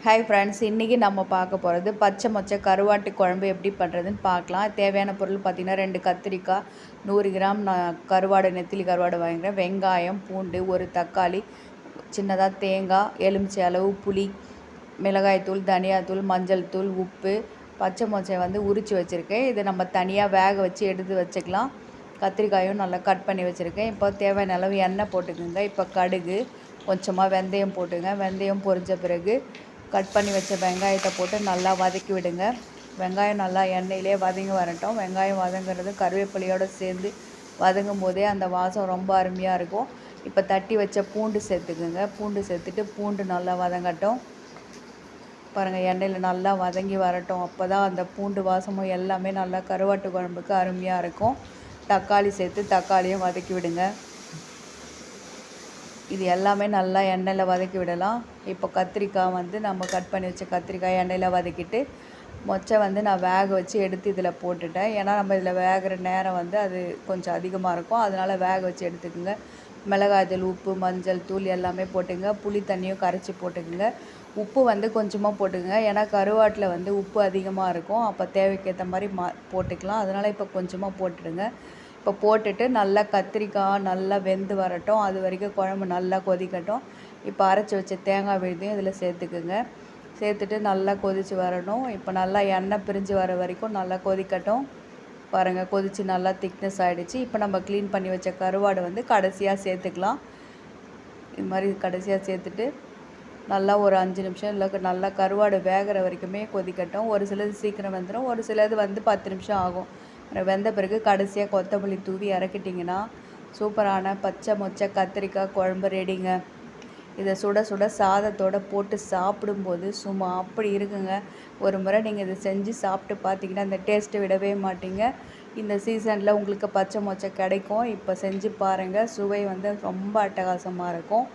Hi friends, இன்றைக்கி நம்ம பார்க்க போகிறது பச்சை மொச்சை கருவாட்டு குழம்பு எப்படி பண்ணுறதுன்னு பார்க்கலாம். தேவையான பொருள் பார்த்திங்கன்னா 2 கத்திரிக்காய், 100 கிராம் கருவாடு, நெத்திலி கருவாடு வாங்கிக்கிறேன், வெங்காயம், பூண்டு, ஒரு தக்காளி, சின்னதாக தேங்காய், எலுமிச்சை அளவு புளி, மிளகாய்த்தூள், தனியாத்தூள், மஞ்சள் தூள், உப்பு, பச்சை மொச்சை உரித்து வச்சுருக்கேன். இதை நம்ம தனியாக வேக வச்சு எடுத்து வச்சுக்கலாம். கத்திரிக்காயும் நல்லா கட் பண்ணி வச்சுருக்கேன். இப்போ தேவையான அளவு எண்ணெய் போட்டுக்கோங்க. இப்போ கடுகு, கொஞ்சமாக வெந்தயம் போட்டுங்க. வெந்தயம் பொரிஞ்ச பிறகு கட் பண்ணி வச்ச வெங்காயத்தை போட்டு நல்லா வதக்கி விடுங்க. வெங்காயம் நல்லா எண்ணெயிலே வதங்கி வரட்டும். வெங்காயம் வதங்குறது கருவேப்பிலையோடு சேர்ந்து வதங்கும் போதே அந்த வாசம் ரொம்ப அருமையாக இருக்கும். இப்போ தட்டி வச்ச பூண்டு சேர்த்துக்குங்க. பூண்டு சேர்த்துட்டு பூண்டு நல்லா வதங்கட்டும். பாருங்கள், எண்ணெயில் நல்லா வதங்கி வரட்டும். அப்போ தான் அந்த பூண்டு வாசமும் எல்லாமே நல்லா கருவாட்டு குழம்புக்கு அருமையாக இருக்கும். தக்காளி சேர்த்து தக்காளியும் வதக்கி விடுங்க. இது எல்லாமே நல்லா எண்ணெயில் வதக்கி விடலாம். இப்போ கத்திரிக்காய் நம்ம கட் பண்ணி வச்ச கத்திரிக்காய் எண்ணெயில் வதக்கிட்டு மொச்சை நான் வேக வச்சு எடுத்து இதில் போட்டுட்டேன். ஏன்னா நம்ம இதில் வேகிற நேரம் அது கொஞ்சம் அதிகமாக இருக்கும். அதனால் வேக வச்சு எடுத்துக்கோங்க. மிளகாய்த்தூள், உப்பு, மஞ்சள் தூள் எல்லாமே போட்டுங்க. புளி தண்ணியும் கரைச்சி போட்டுக்குங்க. உப்பு கொஞ்சமாக போட்டுக்கோங்க. ஏன்னா கருவாட்டில் உப்பு அதிகமாக இருக்கும். அப்போ தேவைக்கேற்ற மாதிரி போட்டுக்கலாம். அதனால் இப்போ கொஞ்சமாக போட்டுடுங்க. இப்போ போட்டுட்டு நல்லா கத்திரிக்காய் நல்லா வெந்து வரட்டும். அது வரைக்கும் குழம்பு நல்லா கொதிக்கட்டும். இப்போ அரைச்சி வச்ச தேங்காய் விழுதையும் இதில் சேர்த்துக்குங்க. சேர்த்துட்டு நல்லா கொதித்து வரணும். இப்போ நல்லா எண்ணெய் பிரிஞ்சு வர வரைக்கும் நல்லா கொதிக்கட்டும். பாருங்கள், கொதித்து நல்லா திக்னஸ் ஆகிடுச்சு. இப்போ நம்ம க்ளீன் பண்ணி வச்ச கருவாடு கடைசியாக சேர்த்துக்கலாம். இது மாதிரி கடைசியாக சேர்த்துட்டு நல்லா ஒரு 5 நிமிஷம் இல்லை நல்லா கருவாடு வேகிற வரைக்குமே கொதிக்கட்டும். ஒரு சிலது சீக்கிரம் வெந்துடும், ஒரு சிலது 10 நிமிஷம் ஆகும். வெந்த பிறகு கடைசியாக கொத்தமல்லி தூவி இறக்கிட்டிங்கன்னா சூப்பரான பச்சை மொச்சை கத்திரிக்காய் குழம்பு ரெடிங்க. இதை சுட சுட சாதத்தோடு போட்டு சாப்பிடும்போது சும்மா அப்படி இருக்குங்க. ஒரு முறை நீங்கள் இதை செஞ்சு சாப்பிட்டு பார்த்தீங்கன்னா இந்த டேஸ்ட்டை விடவே மாட்டீங்க. இந்த சீசனில் உங்களுக்கு பச்சை மொச்சை கிடைக்கும். இப்போ செஞ்சு பாருங்கள். சுவை ரொம்ப அட்டகாசமாக இருக்கும்.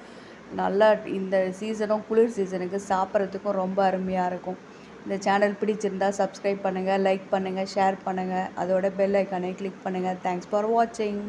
நல்லா இந்த சீசனும் குளிர் சீசனுக்கு சாப்பிட்றதுக்கும் ரொம்ப அருமையாக இருக்கும். இந்த சேனல் பிடிச்சிருந்தால் சப்ஸ்கிரைப் பண்ணுங்கள், லைக் பண்ணுங்கள், ஷேர் பண்ணுங்கள். அதோட பெல் ஐக்கானை கிளிக் பண்ணுங்கள். தேங்க்ஸ் ஃபார் வாட்சிங்.